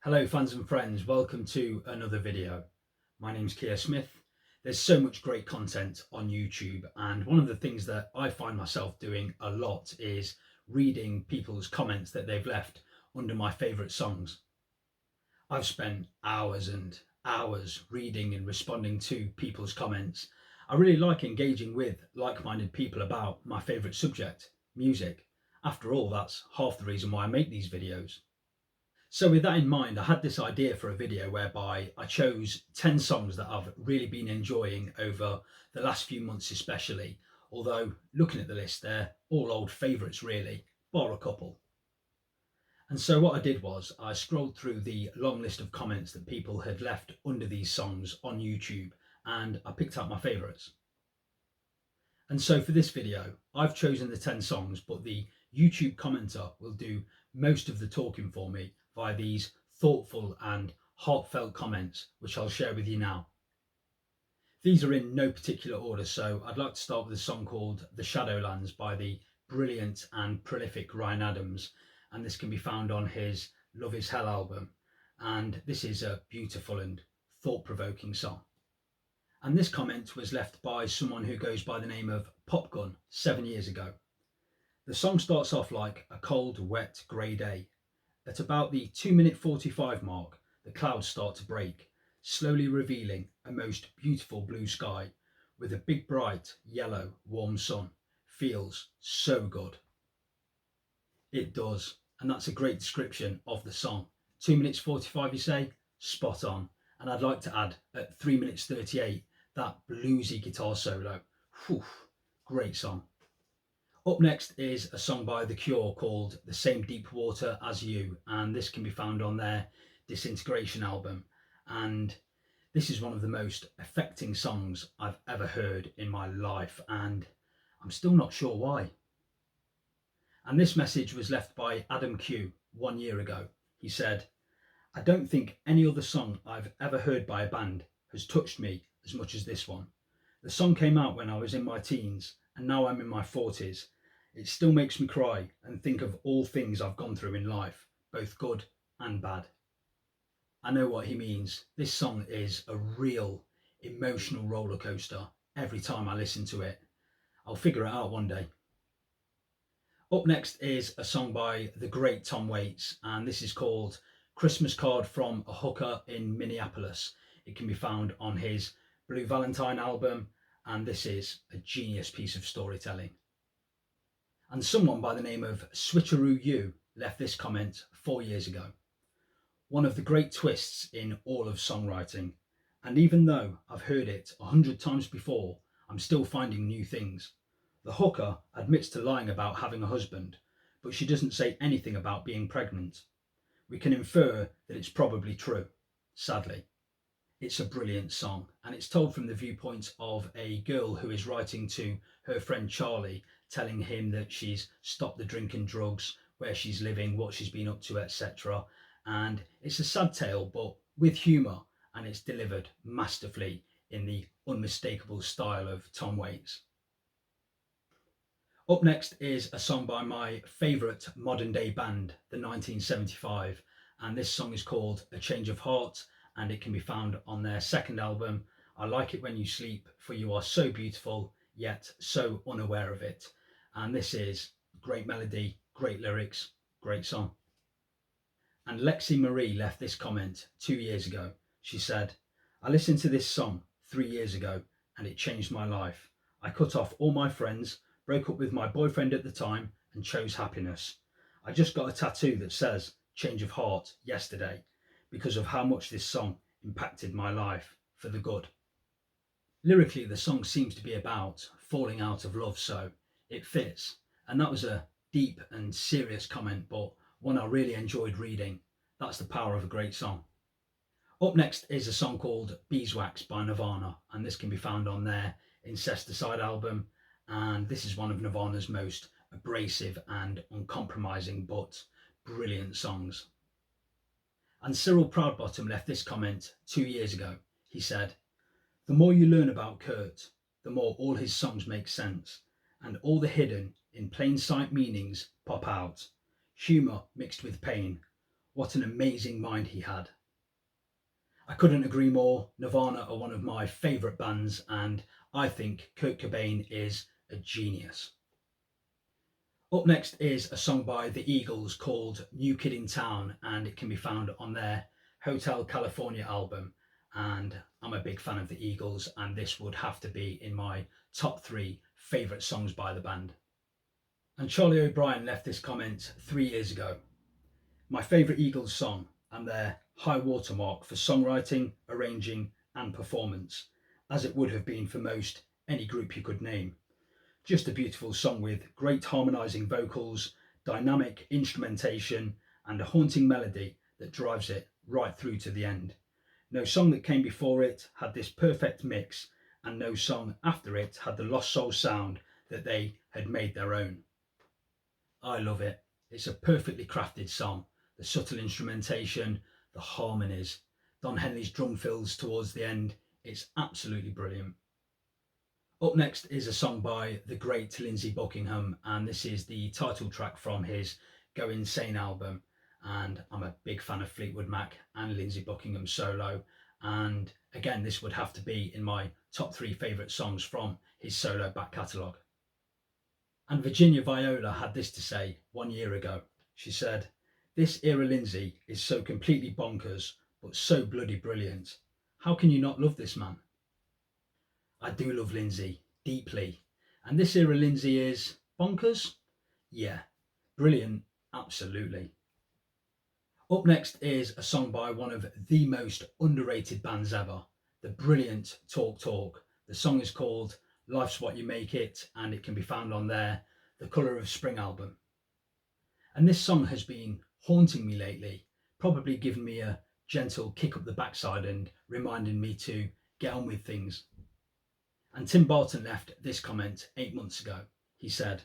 Hello fans and friends, welcome to another video. My name's Keir Smith. There's so much great content on YouTube, and one of the things that I find myself doing a lot is reading people's comments that they've left under my favourite songs. I've spent hours and hours reading and responding to people's comments. I really like engaging with like-minded people about my favourite subject, music. After all, that's half the reason why I make these videos. So with that in mind, I had this idea for a video whereby I chose 10 songs that I've really been enjoying over the last few months especially, although looking at the list, they're all old favourites really, bar a couple. And so what I did was I scrolled through the long list of comments that people had left under these songs on YouTube, and I picked out my favourites. And so for this video, I've chosen the 10 songs, but the YouTube commenter will do most of the talking for me via these thoughtful and heartfelt comments, which I'll share with you now. These are in no particular order, so I'd like to start with a song called The Shadowlands by the brilliant and prolific Ryan Adams, and this can be found on his Love Is Hell album, and this is a beautiful and thought-provoking song. And this comment was left by someone who goes by the name of Popgun 7 years ago. The song starts off like a cold, wet, grey day. At about the 2-minute 45 mark, the clouds start to break, slowly revealing a most beautiful blue sky with a big, bright, yellow, warm sun. Feels so good. It does, and that's a great description of the song. 2 minutes 45, you say? Spot on. And I'd like to add, at 3 minutes 38, that bluesy guitar solo. Whew, great song. Up next is a song by The Cure called The Same Deep Water As You, and this can be found on their Disintegration album. And this is one of the most affecting songs I've ever heard in my life, and I'm still not sure why. And this message was left by Adam Q 1 year ago. He said, "I don't think any other song I've ever heard by a band has touched me as much as this one. The song came out when I was in my teens, and now I'm in my 40s. It still makes me cry and think of all things I've gone through in life, both good and bad." I know what he means. This song is a real emotional roller coaster every time I listen to it. I'll figure it out one day. Up next is a song by the great Tom Waits, and this is called Christmas Card from a Hooker in Minneapolis. It can be found on his Blue Valentine album, and this is a genius piece of storytelling. And someone by the name of Switcheroo U left this comment 4 years ago. "One of the great twists in all of songwriting, and even though I've heard it 100 times before, I'm still finding new things. The hooker admits to lying about having a husband, but she doesn't say anything about being pregnant. We can infer that it's probably true, sadly." It's a brilliant song, and it's told from the viewpoint of a girl who is writing to her friend Charlie, telling him that she's stopped the drink and drugs, where she's living, what she's been up to, etc. And it's a sad tale, but with humour, and it's delivered masterfully in the unmistakable style of Tom Waits. Up next is a song by my favourite modern day band, the 1975, and this song is called A Change of Heart, and it can be found on their second album, I Like It When You Sleep, For You Are So Beautiful, Yet So Unaware of It. And this is great melody, great lyrics, great song. And Lexi Marie left this comment 2 years ago. She said, "I listened to this song 3 years ago and it changed my life. I cut off all my friends, broke up with my boyfriend at the time and chose happiness. I just got a tattoo that says Change of Heart yesterday because of how much this song impacted my life for the good." Lyrically, the song seems to be about falling out of love, so it fits. And that was a deep and serious comment, but one I really enjoyed reading. That's the power of a great song. Up next is a song called Beeswax by Nirvana, and this can be found on their Incesticide album. And this is one of Nirvana's most abrasive and uncompromising but brilliant songs. And Cyril Proudbottom left this comment 2 years ago. He said, "The more you learn about Kurt, the more all his songs make sense, and all the hidden, in plain sight meanings pop out. Humour mixed with pain. What an amazing mind he had. I couldn't agree more. Nirvana are one of my favourite bands, and I think Kurt Cobain is a genius. Up next is a song by the Eagles called New Kid in Town, and it can be found on their Hotel California album. And I'm a big fan of the Eagles, and this would have to be in my top 3 favourite songs by the band. And Charlie O'Brien left this comment 3 years ago. My favourite Eagles song and their high watermark for songwriting, arranging and performance, as it would have been for most any group you could name. Just a beautiful song with great harmonising vocals, dynamic instrumentation and a haunting melody that drives it right through to the end. No song that came before it had this perfect mix, and no song after it had the Lost Soul sound that they had made their own. I love it. It's a perfectly crafted song. The subtle instrumentation, the harmonies, Don Henley's drum fills towards the end. It's absolutely brilliant. Up next is a song by the great Lindsey Buckingham, and this is the title track from his Go Insane album. And I'm a big fan of Fleetwood Mac and Lindsey Buckingham solo. And again, this would have to be in my top 3 favourite songs from his solo back catalogue. And Virginia Viola had this to say 1 year ago. She said, "This era Lindsey is so completely bonkers, but so bloody brilliant. How can you not love this man?" I do love Lindsey deeply. And this era Lindsey is bonkers? Yeah. Brilliant? Absolutely. Up next is a song by one of the most underrated bands ever, the brilliant Talk Talk. The song is called Life's What You Make It, and it can be found on their The Colour of Spring album. And this song has been haunting me lately, probably giving me a gentle kick up the backside and reminding me to get on with things. And Tim Barton left this comment 8 months ago. He said,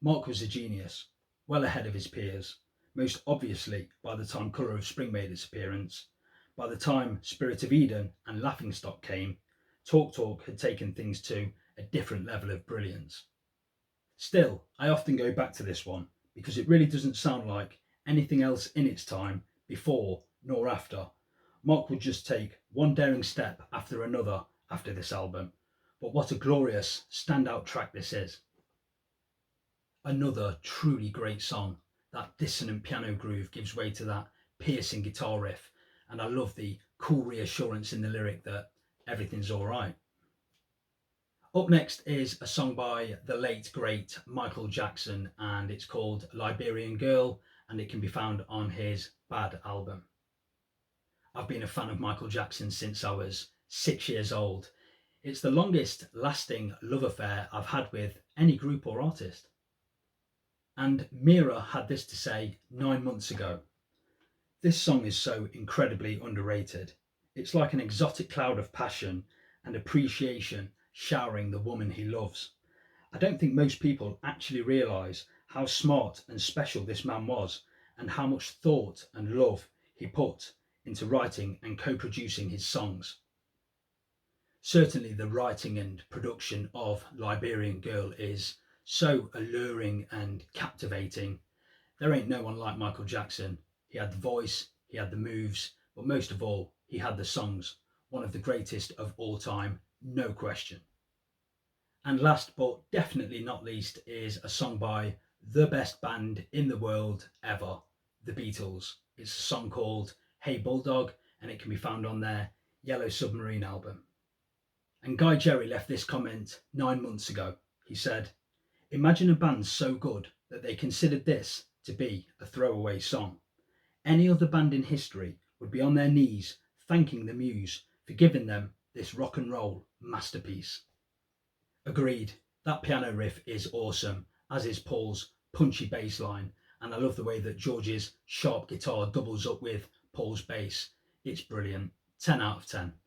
"Mark was a genius, well ahead of his peers, most obviously by the time Colour of Spring made its appearance. By the time Spirit of Eden and Laughingstock came, Talk Talk had taken things to a different level of brilliance." Still, I often go back to this one because it really doesn't sound like anything else in its time, before nor after. Mark would just take one daring step after another after this album, but what a glorious standout track this is. Another truly great song. That dissonant piano groove gives way to that piercing guitar riff, and I love the cool reassurance in the lyric that everything's all right. Up next is a song by the late great Michael Jackson, and it's called Liberian Girl, and it can be found on his Bad album. I've been a fan of Michael Jackson since I was 6 years old. It's the longest lasting love affair I've had with any group or artist. And Mira had this to say 9 months ago. "This song is so incredibly underrated. It's like an exotic cloud of passion and appreciation showering the woman he loves. I don't think most people actually realise how smart and special this man was, and how much thought and love he put into writing and co-producing his songs. Certainly the writing and production of Liberian Girl is so alluring and captivating. There ain't no one like Michael Jackson. He had the voice, he had the moves, but most of all, he had the songs. One of the greatest of all time, no question." And last but definitely not least is a song by the best band in the world ever, the Beatles. It's a song called Hey Bulldog, and it can be found on their Yellow Submarine album. And Guy Jerry left this comment 9 months ago. He said, "Imagine a band so good that they considered this to be a throwaway song. Any other band in history would be on their knees thanking the muse for giving them this rock and roll masterpiece." Agreed, that piano riff is awesome, as is Paul's punchy bass line, and I love the way that George's sharp guitar doubles up with Paul's bass. It's brilliant. 10 out of 10.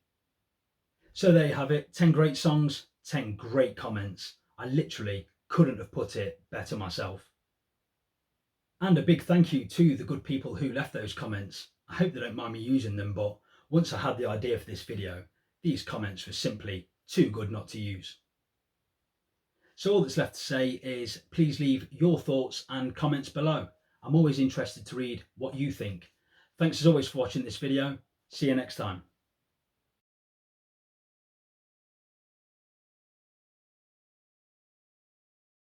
So there you have it, 10 great songs, 10 great comments. I literally couldn't have put it better myself. And a big thank you to the good people who left those comments. I hope they don't mind me using them, but once I had the idea for this video, these comments were simply too good not to use. So all that's left to say is please leave your thoughts and comments below. I'm always interested to read what you think. Thanks as always for watching this video. See you next time.